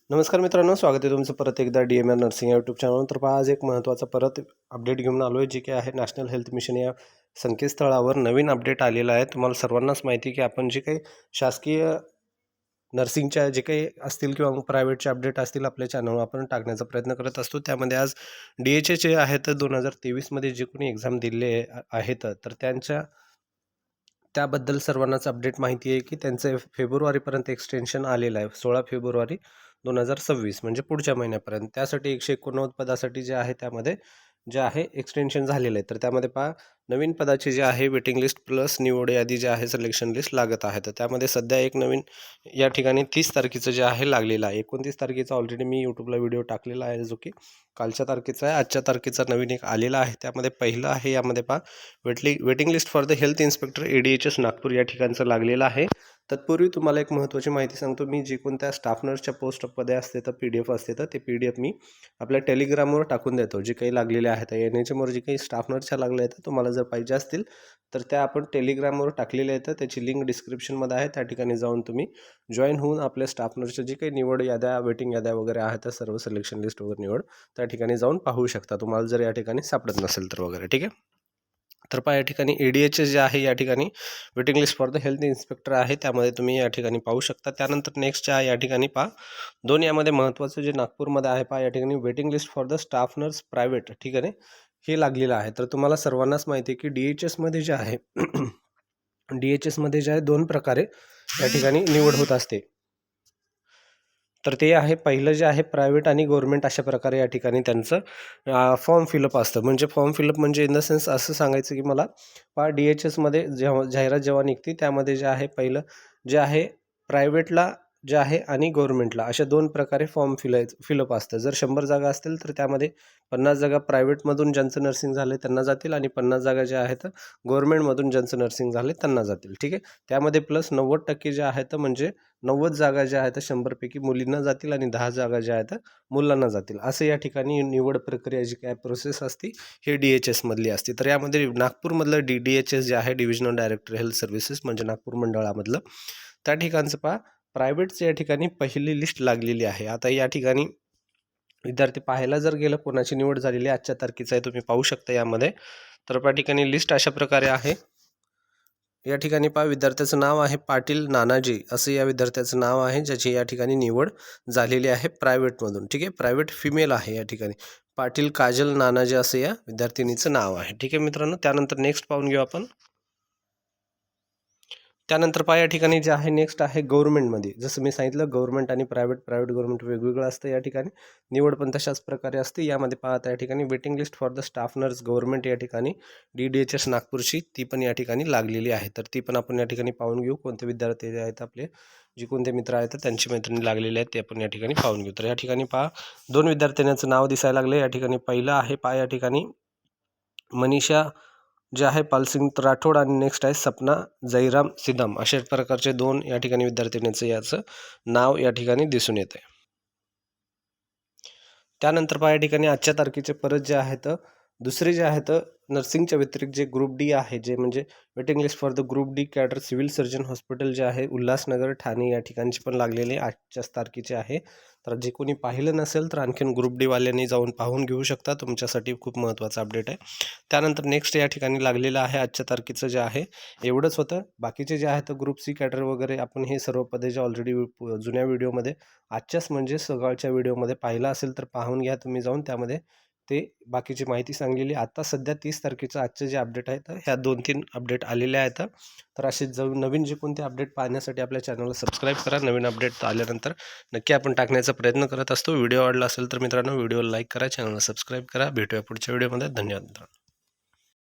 नमस्कार मित्रांनो, स्वागत आहे तुमचं परत एकदा DMR नर्सिंग या यूट्यूब चॅनलवर. तर पहा, आज एक महत्त्वाचा परत अपडेट घेऊन आलो आहे, जे की आहे नॅशनल हेल्थ मिशन या संकेतस्थळावर नवीन अपडेट आलेला आहे. तुम्हाला सर्वांनाच माहिती आहे की आपण जे काही शासकीय नर्सिंगच्या जे काही असतील किंवा मग प्रायव्हेटचे अपडेट असतील आपल्या चॅनलवर आपण टाकण्याचा प्रयत्न करत असतो. त्यामध्ये आज DHA आहेत 2023मध्ये जे कोणी एक्झाम दिले आहेत तर त्याबद्दल सर्वांनाच अपडेट माहिती आहे की त्यांचं फेब्रुवारीपर्यंत एक्सटेन्शन आलेलं आहे. 16 फेब्रुवारी 2026 म्हणजे पुढच्या महिन्यापर्यंत. त्यासाठी 189 पदासाठी जे आहे त्यामध्ये जे आहे एक्सटेन्शन झालेलं आहे. तर त्यामध्ये पहा, नवीन पदाचे जे आहे वेटिंग लिस्ट प्लस निवड यादी जे आहे सिलेक्शन लिस्ट लागत आहे. तर त्यामध्ये सध्या एक नवीन या ठिकाणी 30 तारखेचं जे आहे लागलेलं आहे. 29 तारखेचा ऑलरेडी मी यूट्यूबला व्हिडिओ टाकलेला आहे, जो की कालच्या तारखेचा आहे. आजच्या तारखेचा नवीन एक आलेला आहे. त्यामध्ये पहिलं आहे, यामध्ये पहा, waiting list for the health inspector ADHS Nagpur या ठिकाणचं लागलेलं आहे. तत्पूर्वी तुम्हाला एक महत्त्वाची माहिती सांगतो. मी जी कोणत्या स्टाफ नर्सच्या पोस्ट पदे असते तर PDF असते तर ते PDF मी आपल्या टेलिग्रामवर टाकून देतो. जे काही लागलेले आहेत NHMवर जे काही स्टाफ नर्सच्या लागल्या आहेत, तुम्हाला जर पाहिजे असतील तर त्या आपण टेलिग्रामवर टाकलेल्या आहेत. त्याची लिंक डिस्क्रिप्शनमध्ये आहे. त्या ठिकाणी जाऊन तुम्ही जॉईन होऊन आपल्या स्टाफ नर्सच्या जी काही निवड याद्या, वेटिंग याद्या वगैरे आहेत, त्या सर्व सिलेक्शन लिस्ट वगैरे निवड त्या ठिकाणी जाऊन पाहू शकता, तुम्हाला जर या ठिकाणी सापडत नसेल तर वगैरे. ठीक आहे. तर पहा, या ठिकाणी ADHS जे आहे या ठिकाणी waiting list for the health inspector आहे, त्यामध्ये तुम्ही या ठिकाणी पाहू शकता. त्यानंतर नेक्स्ट आहे या ठिकाणी पहा, दोन यामध्ये महत्त्वाचं जे नागपूरमध्ये आहे पहा, या ठिकाणी waiting list for the staff nurse private ठीक आहे हे लागलेलं आहे. तर तुम्हाला सर्वांनाच माहिती आहे की DHSमध्ये जे आहे DHSमध्ये जे आहे दोन प्रकारे या ठिकाणी निवड होत असते. तर ते आहे, पहिलं जे आहे प्रायव्हेट आणि गव्हर्नमेंट अशा प्रकारे या ठिकाणी त्यांचं फॉर्म फिलअप असतं. म्हणजे फॉर्म फिलअप म्हणजे इन द सेन्स असं सांगायचं की मला पहा, DHSमध्ये जेव्हा जाहिरात जेव्हा निघते त्यामध्ये जे आहे पहिलं जे आहे प्रायव्हेटला जे आहे आणि गव्हर्नमेंटला अशा दोन प्रकारे फॉर्म फिलअप असतं. जर 100 जागा असतील तर त्यामध्ये 50 जागा प्रायव्हेटमधून ज्यांचं नर्सिंग झालं त्यांना जातील आणि 50 जागा ज्या आहेत गव्हर्नमेंटमधून ज्यांचं नर्सिंग झाले त्यांना जातील. ठीक आहे. त्यामध्ये प्लस 90% जे आहेत म्हणजे 90 जागा ज्या आहेत 100पैकी मुलींना जातील आणि 10 जागा ज्या आहेत मुलांना जातील. असं या ठिकाणी निवड प्रक्रिया जी काय प्रोसेस असते हे DHSमधली असते. तर यामध्ये नागपूरमधलं DHS जे आहे डिव्हिजनल डायरेक्टर हेल्थ सर्व्हिसेस म्हणजे नागपूर मंडळामधलं, त्या ठिकाणचं पहा, प्रायव्हेटचं या ठिकाणी पहिली लिस्ट लागलेली आहे. आता या ठिकाणी विद्यार्थी पाहायला जर गेलं कोणाची निवड झालेली आजच्या तारखेचं आहे, तुम्ही पाहू शकता यामध्ये. तर त्या ठिकाणी लिस्ट अशा प्रकारे आहे. या ठिकाणी पहा, विद्यार्थ्याचं नाव आहे पाटील नानाजी असं या विद्यार्थ्याचं नाव आहे, ज्याची या ठिकाणी निवड झालेली आहे प्रायव्हेटमधून. ठीक आहे. प्रायव्हेट फिमेल आहे या ठिकाणी. पाटील काजल नानाजी असं या विद्यार्थिनीचं नाव आहे. ठीक आहे मित्रांनो. त्यानंतर नेक्स्ट पाहून घेऊ आपण. त्यानंतर पहा, या ठिकाणी जे आहे नेक्स्ट आहे गव्हर्नमेंटमध्ये. जसं मी सांगितलं गव्हर्नमेंट आणि प्रायव्हेट गव्हर्नमेंट वेगवेगळं असतं. या ठिकाणी निवड पण तशाच प्रकारे असते. यामध्ये पाहता या ठिकाणी waiting list for the staff nurse government या ठिकाणी DHS नागपूरची ती पण या ठिकाणी लागलेली आहे. तर ती पण आपण या ठिकाणी पाहून घेऊ. कोणते विद्यार्थी आहेत आपले, जे कोणते मित्र आहेत त्यांची मैत्रिणी लागलेले आहेत ते आपण या ठिकाणी पाहून घेऊ. तर या ठिकाणी पहा, दोन विद्यार्थ्यांचं नाव दिसायला लागले. या ठिकाणी पहिलं आहे पहा, या ठिकाणी मनीषा जे आहे पालसिंग राठोड आणि नेक्स्ट आहे सपना जयराम सिद्धम. अशा प्रकारचे दोन या ठिकाणी विद्यार्थिनीचं याचं नाव या ठिकाणी दिसून येते. त्यानंतर पहा, या ठिकाणी आजच्या तारखेचे परत जे आहेत दुसरे जे आहेत नर्सिंगच्या व्यतिरिक्त जे ग्रुप D आहे, जे म्हणजे waiting list for the group D cadre civil surgeon hospital जे आहे उल्हासनगर ठाणे या ठिकाणची पण लागलेले आजच्याच तारखेचे आहे. तर जे कोणी पाहिलं नसेल तर आणखीन ग्रुप D वाल्यांनी जाऊन पाहून घेऊ शकता. तुमच्यासाठी खूप महत्त्वाचा अपडेट आहे. त्यानंतर नेक्स्ट या ठिकाणी लागलेलं आहे आजच्या तारखेचं जे आहे एवढंच होतं. बाकीचे जे आहेत ग्रुप C कॅडर वगैरे आपण हे सर्व पदे जे ऑलरेडी जुन्या व्हिडिओमध्ये आजच्याच म्हणजे सकाळच्या व्हिडिओमध्ये पाहिलं असेल तर पाहून घ्या तुम्ही जाऊन. त्यामध्ये ते बाकीची माहिती सांगलेली. आता सध्या 30 तारखेचं आजचे जे अपडेट आहेत ह्या 2-3 अपडेट आलेले आहेत. तर असे जाऊन नवीन जे कोणते अपडेट पाहण्यासाठी आपल्या चॅनलला सबस्क्राईब करा. नवीन अपडेट आल्यानंतर नक्की आपण टाकण्याचा प्रयत्न करत असतो. व्हिडिओ आवडला असेल तर मित्रांनो व्हिडिओला लाईक करा, चॅनलला सबस्क्राईब करा. भेटूया पुढच्या व्हिडिओमध्ये. धन्यवाद मित्रांनो.